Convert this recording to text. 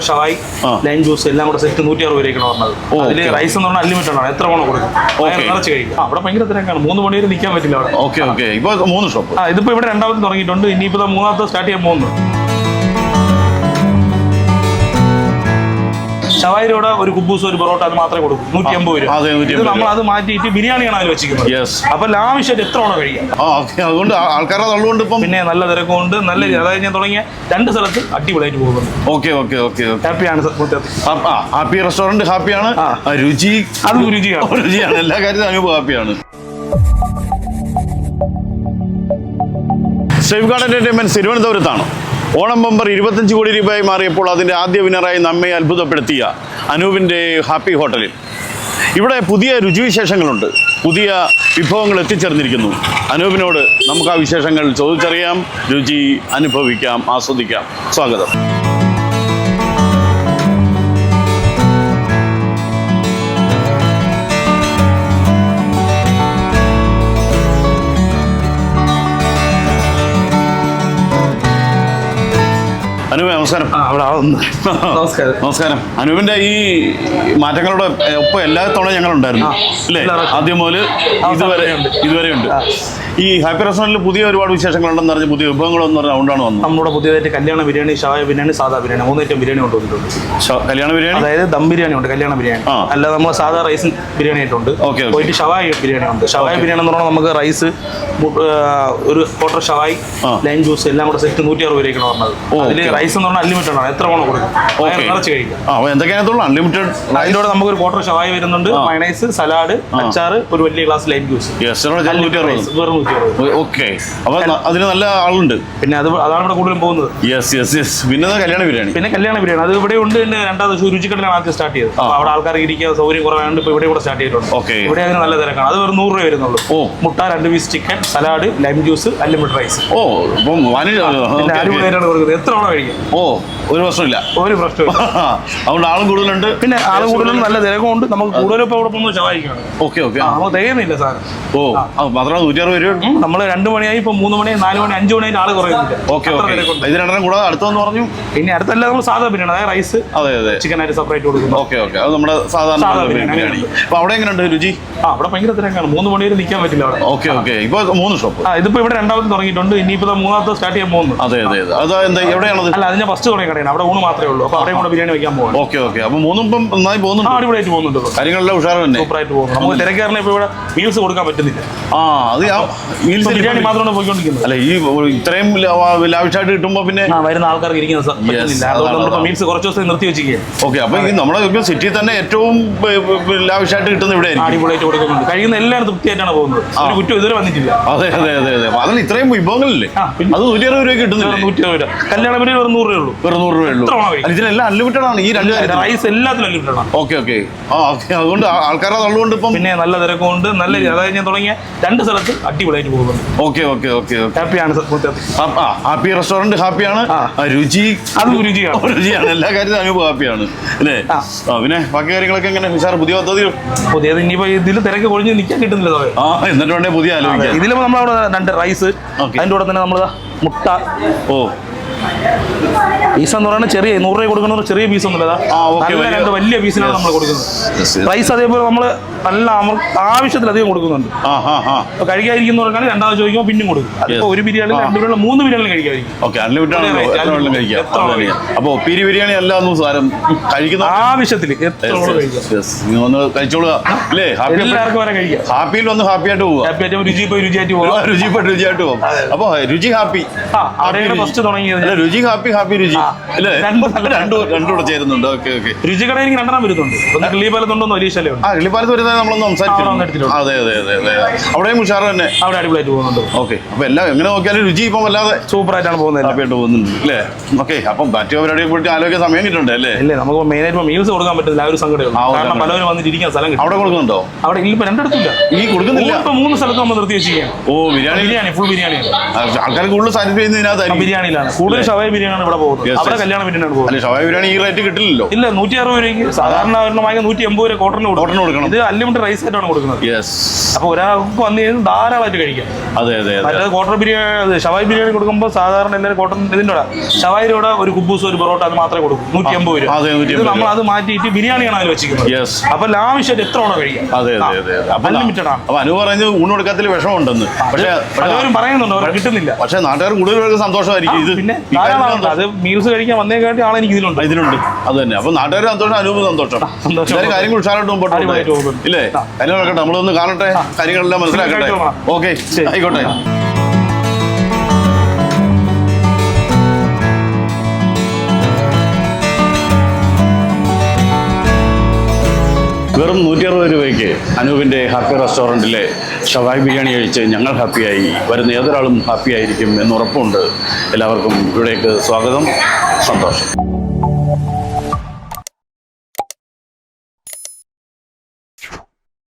ഷവായി lime juice എല്ലാം കൂടെ set 160 രൂപയ്ക്കാണ് പറഞ്ഞത്. അതില് റൈസ് എന്ന് പറഞ്ഞാൽ അൺലിമിറ്റഡ് ആണ്, എത്ര പണം കൊടുക്കും നിറച്ച് കഴിക്കും. അവിടെ ഭയങ്കര തിരക്കാണ്, 3 മണി വരെ നിൽക്കാൻ പറ്റില്ല അവിടെ. ഇപ്പൊ 3 ഷോപ്പ് ഇതിപ്പോ ഇവിടെ 2ാമത് തുടങ്ങിയിട്ടുണ്ട്, ഇനിയിപ്പോ 3ാമത്തെ സ്റ്റാർട്ട് ചെയ്യാൻ പോകുന്നു. ഷവായിലൂടെ ഒരു കുബൂസ് ഒരു പൊറോട്ട അത് മാത്രമേ കൊടുക്കും, 180 രൂപ. ഇത് നമ്മൾ അത് മാറ്റിയിട്ട് ബിരിയാണിയാണ് അതിൽ വെച്ചിരിക്കുന്നത്. അപ്പൊ ലാവിഷ്യായിട്ട് എത്ര തവണ കഴിക്കാം. അതുകൊണ്ട് ആൾക്കാരെ തള്ളുകൊണ്ട് ഇപ്പം പിന്നെ നല്ല തിരക്കുണ്ട്, നല്ല അതായത് ഞാൻ തുടങ്ങിയ 2 സ്ഥലത്ത് അടിപൊളിയായിട്ട് പോകുന്നു. ഹാപ്പിയാണ്, ഹാപ്പി റെസ്റ്റോറന്റ് ഹാപ്പിയാണ്, രുചി അത് രുചിയാണ്, എല്ലാ കാര്യത്തിലും അനുഭവം ഹാപ്പിയാണ്. സേഫ് ഗാർഡ് എന്റർടൈൻമെന്റ് തിരുവനന്തപുരത്താണ്. ഓണം ബമ്പർ 25 കോടി രൂപയായി മാറിയപ്പോൾ അതിൻ്റെ ആദ്യ വിന്നറായി നമ്മെ അത്ഭുതപ്പെടുത്തിയ അനൂപിൻ്റെ ഹാപ്പി ഹോട്ടലിൽ ഇവിടെ പുതിയ രുചിവിശേഷങ്ങളുണ്ട്, പുതിയ വിഭവങ്ങൾ എത്തിച്ചേർന്നിരിക്കുന്നു. അനൂപിനോട് നമുക്ക് ആ വിശേഷങ്ങൾ ചോദിച്ചറിയാം, രുചി അനുഭവിക്കാം, ആസ്വദിക്കാം. സ്വാഗതം. അനൂപ് നമസ്കാരം. നമസ്കാരം. അനൂപിന്റെ ഈ മാറ്റങ്ങളുടെ ഒപ്പം എല്ലാ തവണയും ഞങ്ങളുണ്ടായിരുന്നു അല്ലേ? ആദ്യം മുതൽ ഇതുവരെ ഉണ്ട്. ഈ ഹാപ്പി റെസ്റ്റോറന്റിൽ പുതിയ ഒരുപാട് വിശേഷങ്ങളുണ്ടെന്ന് പറഞ്ഞ് പുതിയ വിഭവങ്ങളെന്ന് പറഞ്ഞാൽ അതുകൊണ്ടാണ് വന്നത്. നമ്മുടെ പുതിയതായിട്ട് കല്യാണ ബിരിയാണി, ഷവായ ബിരിയാണി, സാധാ ബിരിയാണി, 3 ഐറ്റം ബിരിയാണി കൊണ്ടുവന്നിട്ടുണ്ട്. കല്യാണ ബിരിയാണി അതായത് ദം ബിരിയാണി ഉണ്ട്, കല്യാണ ബിരിയാണി അല്ലാതെ നമ്മൾ സാധാ റൈസ് ബിരിയാണി ആയിട്ടുണ്ട്. പോയിട്ട് ഷവായ ബിരിയാണി ഉണ്ട്. ഷവായ ബിരിയാണി എന്ന് പറഞ്ഞാൽ നമുക്ക് റൈസ് ഒരു ക്വാർട്ടർ ഷവായി ലൈം ജ്യൂസ് എല്ലാം കൂടെ സെറ്റ് 160 രൂപയ്ക്കാണ് പറഞ്ഞത്. അതില് റൈസ് എന്ന് പറഞ്ഞാൽ അൺലിമിറ്റഡ് ആണ്, എത്ര പണം കൊടുക്കും നിറച്ച് കഴിക്കാം. അൺലിമിറ്റഡ്. അതിൻ്റെ കൂടെ നമുക്ക് ഒരു ക്വാർട്ടർ ഷവായി വരുന്നുണ്ട്, മയണൈസ്, സലാഡ്, അച്ചാറ്, ഒരു വലിയ ഗ്ലാസ് ലൈം ജ്യൂസ്. അതിന് നല്ല ആളുണ്ട്. പിന്നെ അതാണ് ഇവിടെ കൂടുതലും പോകുന്നത്. പിന്നെ കല്യാണ ബിരിയാണി അത് ഇവിടെ ഉണ്ട്. 2ാമത് രുചിക്കടലാണ് ആദ്യം സ്റ്റാർട്ട് ചെയ്തത്. അവിടെ ആൾക്കാർക്ക് ഇരിക്കാൻ സൗകര്യം കുറവായതുകൊണ്ട് ഇപ്പൊ ഇവിടെ കൂടെ സ്റ്റാർട്ട് ചെയ്തിട്ടുണ്ട്. ഇവിടെ അതിന് നല്ല തിരക്കാണ്. അത് വെറും 100 രൂപ വരുന്നുള്ളൂ. മുട്ട, 2 piece chicken, salad, lime juice, unlimited rice. അടിപൊളിയായിട്ടാണ് കൊടുക്കുന്നത്, എത്ര തവണ കഴിക്കും. ഒരു പ്രശ്നമില്ല. അതുകൊണ്ട് ആളും കൂടുതലുണ്ട്. പിന്നെ ആളും കൂടുതലും നല്ല തിരക്കുണ്ട്. നമുക്ക് കൂടുതലും ഇപ്പൊ ഇവിടെ പോകുന്നത് ഷവായിക്കാണ്. നമുക്ക് തികയുന്നില്ല സാധനം. മാത്രമല്ല 160 രൂപ നമ്മള് 2 മണിയായി, ഇപ്പൊ 3 മണി, 4 മണി, 5 മണിയായിട്ട് ആള് കുറയുന്നില്ല. ഇത് 2 കൂടെ അടുത്തെന്ന് പറഞ്ഞു. പിന്നെ അടുത്തല്ല നമ്മൾ സാധാ ബിരിയാണി, അതായത് റൈസ് ചിക്കൻ ആയിട്ട് സെപ്പറേറ്റ് കൊടുക്കുന്നു. അത് നമ്മുടെ സാധാരണ ബിരിയാണി. അപ്പൊ അവിടെ എങ്ങനെയുണ്ട് രുചി? അവിടെ ഭയങ്കര തിരക്കാണ്, 3 മണി വരെ നിൽക്കാൻ പറ്റില്ല അവിടെ. ഇപ്പൊ 3 ഷോപ്പ്. ഇതിപ്പോ ഇവിടെ 2ാമത് തുടങ്ങിയിട്ടുണ്ട്, ഇനിയിപ്പോ 3ാമത്തെ സ്റ്റാർട്ട് ചെയ്യാൻ പോകുന്നു. എവിടെയാണത്? അല്ല, അതിന് ഫസ്റ്റ് തുടങ്ങിയ കടയാണ്, അവിടെ ഊണ് മാത്രമേ ഉള്ളൂ. അപ്പൊ അവിടെ കൂടെ ബിരിയാണി വെക്കാൻ പോകും. അപ്പൊ 3 ഇപ്പം നന്നായി പോകുന്നുണ്ട്. അടിപൊളിയായിട്ട് പോകുന്നുണ്ട്. കാര്യങ്ങളെല്ലാം ഉഷാറ് തന്നെ, സൂപ്പറായിട്ട് പോകുന്നു. നമുക്ക് തിരക്കാരനെ ഇപ്പൊ ഇവിടെ മീൽസ് കൊടുക്കാൻ പറ്റുന്നില്ല. ബിരിയാണി മാത്രമാണ് പോയിക്കൊണ്ടിരിക്കുന്നത്. അല്ല, ഈ ഇത്രയും ലാവിഷായിട്ട് കിട്ടുമ്പോ പിന്നെ വരുന്ന ആൾക്കാർക്ക് ഇരിക്കുന്നത് പറ്റുന്നില്ല. അതുകൊണ്ട് മീൽസ് കുറച്ച് ദിവസം നിർത്തി വെച്ചിരിക്കുക. അപ്പൊ നമ്മുടെ സിറ്റിയിൽ തന്നെ ഏറ്റവും ലാവിഷായിട്ട് കിട്ടുന്ന ഇവിടെ അടിപൊളിയായിട്ട് കൊടുക്കുന്നുണ്ട്. കഴിയുന്ന എല്ലാവരും തൃപ്തിയായിട്ടാണ് പോകുന്നത്. ഒരു കുറ്റം ഇതുവരെ വന്നിട്ടില്ല. അതെ. അതിൽ ഇത്രയും വിഭവങ്ങളില്ലേ? അത് 160 രൂപ കിട്ടുന്നില്ല. 160 രൂപ. കല്യാണ ബിരിയാണി വെറും 100 രൂപ ഉള്ളൂ. വെറും 100 രൂപ. ഇതിനെല്ലാം അൺലിമിറ്റഡ് ആണ്. ഈ 2 റൈസ് എല്ലാത്തിലും അൺലിമിറ്റഡ് ആണ്. അതുകൊണ്ട് ആൾക്കാരെ തള്ളുകൊണ്ട് ഇപ്പം പിന്നെ നല്ല തിരക്കുണ്ട്, നല്ല അതായത് ഞാൻ തുടങ്ങിയ 2 സ്ഥലത്ത് അടിപൊളിയായിട്ട് പോകുന്നുണ്ട്. ഹാപ്പിയാണ്, ഹാപ്പി റെസ്റ്റോറന്റ് ഹാപ്പിയാണ്, രുചി അത് രുചിയാണ്, എല്ലാ കാര്യത്തിലും അനുഭവം ഹാപ്പിയാണ് അല്ലേ? പിന്നെ ബാക്കി കാര്യങ്ങളൊക്കെ എങ്ങനെ പുതിയ പുതിയത് ഇനിയിപ്പോ ഇതിൽ തിരക്ക് കൊഴിഞ്ഞ് നിൽക്കാൻ കിട്ടുന്നില്ല. എന്നിട്ട് വേണ്ടേ പുതിയ ആലോചിക്കാം. ഇതിലിപ്പോ നമ്മളവിടെ 2 റൈസ്, അതിൻ്റെ കൂടെ തന്നെ നമ്മള് മുട്ട, പീസ് എന്ന് പറയുന്നത് ചെറിയ 100 രൂപ കൊടുക്കുന്ന ചെറിയ പീസ് ഒന്നുമില്ല, 2 വലിയ പീസിനാണ് നമ്മൾ കൊടുക്കുന്നത്. റൈസ് അതേപോലെ നമ്മള് നല്ല ആവശ്യത്തിലധികം കൊടുക്കുന്നുണ്ട്. കഴിക്കാതിരിക്കുന്നവർക്കാണ് 2ാമത് ചോദിക്കുമ്പോൾ പിന്നും കൊടുക്കും. അതിപ്പോ ഒരു ബിരിയാണി, 2 ബിരിയാണി, 3 ബിരിയാണി കഴിക്കാതിരിക്കും. അപ്പൊ ഒപ്പീരി ബിരിയാണി അല്ല കഴിക്കുന്ന ആവശ്യത്തിൽ കഴിച്ചോളുക അല്ലേ? എല്ലാവർക്കും വരെ കഴിക്കാം. ഹാപ്പിയിൽ വന്ന് ഹാപ്പിയായിട്ട് പോകും, രുചിയായിട്ട് പോകും. അപ്പൊ രുചി ഹാപ്പി ഫസ്റ്റ് തുടങ്ങിയത്. രുചി ഹാപ്പി രുചി അല്ലേ? രണ്ടുകൂടെ ചേരുന്നുണ്ട്. രുചി കടയിൽ 2 വരുന്നുണ്ട്. കിള്ളിപ്പാലത്തുണ്ടോന്ന് വലിയ ശല്യം. കിള്ളിപ്പാലത്ത് വരുന്നത് നമ്മളൊന്ന് സംസാരിച്ചു. അതെ. അവിടെയും ഉഷാറ് തന്നെ, അവിടെ അടിപൊളിയായിട്ട് പോകുന്നുണ്ട്. അപ്പൊ എല്ലാം എങ്ങനെ നോക്കിയാലും രുചി ഇപ്പം വല്ലാതെ സൂപ്പറായിട്ടാണ് പോകുന്നത്, ഹാപ്പിയായിട്ട് പോകുന്നുണ്ട് അല്ലേ? അപ്പം മറ്റു പരിപാടിയെ കുറിച്ച് ആലോചിക്കാൻ സമയം കിട്ടുന്നുണ്ട് അല്ലേ? നമുക്ക് മെയിനായിട്ട് മീൽസ് കൊടുക്കാൻ പറ്റില്ല, ആ ഒരു സങ്കടം. കാരണം പലവരും വന്നിട്ട് ഇരിക്കാൻ സ്ഥലം അവിടെ കൊടുക്കുന്നുണ്ടോ? അവിടെ ഇപ്പൊ 2 ഇടത്തില്ല, ഈ കൊടുക്കുന്നില്ല. ഇപ്പൊ 3 സ്ഥലത്ത് നമ്മൾ നിർത്തി വെച്ചിരിക്കുകയാണ്. ബിരിയാണി ഫുൾ ബിരിയാണിയാണ്. ആൾക്കാർ കൂടുതൽ സാറ്റിസ്ഫൈ ചെയ്യുന്നതിനകത്ത് ബിരിയാണിയിലാണ് കൂടുതൽ. ഷവായ ബിരിയാണിയാണ് ഇവിടെ അവിടെ പോകുന്നത്. Yes, അവിടെ yes. കല്യാണ ബിരിയാണിയാണ് പോകുന്നത്. അല്ലെ ഷവായി ബിരിയാണി ഈ റേറ്റ് കിട്ടില്ലല്ലോ. ഇല്ല, 160 രൂപയ്ക്ക് സാധാരണ ഒരെണ്ണമായി 180 രൂപ കോട്ടറിന് കൊടുക്കണം. ഇത് അൺലിമിറ്റഡ് റൈസ് ആയിട്ടാണ് കൊടുക്കുന്നത്. അപ്പൊ ഒരാൾക്ക് വന്നു കഴിഞ്ഞാൽ ധാരാളമായിട്ട് കഴിക്കാം. അതെ അതെ. മറ്റേത് ക്വാർട്ടർ ബിരിയാണി ഷവായി ബിരിയാണി കൊടുക്കുമ്പോൾ സാധാരണ എല്ലാവരും കോട്ടൺ ഇതിൻ്റെ കൂടെ ഷവായിയുടെ കൂടെ ഒരു കുബൂസ് ഒരു പൊറോട്ട അത് മാത്രമേ കൊടുക്കൂ. 180 രൂപ. ഇത് നമ്മൾ അത് മാറ്റിയിട്ട് ബിരിയാണിയാണ് അതിൽ വെച്ചിരിക്കുന്നത്. അപ്പൊ ലാവിഷായിട്ട് എത്ര തവണ കഴിക്കാം. അൺലിമിറ്റഡ് ആണ്. അപ്പൊ അനു പറഞ്ഞത് ഊണ് കൊടുക്കാത്തിൽ വിഷമമുണ്ടെന്ന്. പക്ഷേ പലരും പറയുന്നുണ്ട് അവർ കിട്ടുന്നില്ല. പക്ഷേ നാട്ടുകാർ കൂടുതൽ പേർക്ക് സന്തോഷമായിരിക്കും. ഇത് പിന്നെ അത് മീൽസ് കഴിക്കാൻ വന്നേക്കാട്ടി ആളെ എനിക്ക് ഇതിലുണ്ട്. അത് തന്നെ. അപ്പൊ നാട്ടുകാർ സന്തോഷം, അനൂപ് സന്തോഷം. കാര്യങ്ങൾ ഉഷാറായിട്ട് മുമ്പോട്ട് ഇല്ലേ? കാര്യം നടക്കട്ടെ, നമ്മളൊന്ന് കാണട്ടെ, കാര്യങ്ങളെല്ലാം മനസ്സിലാക്കട്ടെ. ഓക്കെ, ആയിക്കോട്ടെ. വെറും 160 രൂപയ്ക്ക് അനൂപിൻ്റെ ഹാപ്പി റെസ്റ്റോറൻറ്റിലെ ഷവായി ബിരിയാണി കഴിച്ച് ഞങ്ങൾ ഹാപ്പിയായി, വരുന്ന ഏതൊരാളും ഹാപ്പി ആയിരിക്കും എന്ന് ഉറപ്പുണ്ട്. എല്ലാവർക്കും ഇവിടേക്ക് സ്വാഗതം, സന്തോഷം.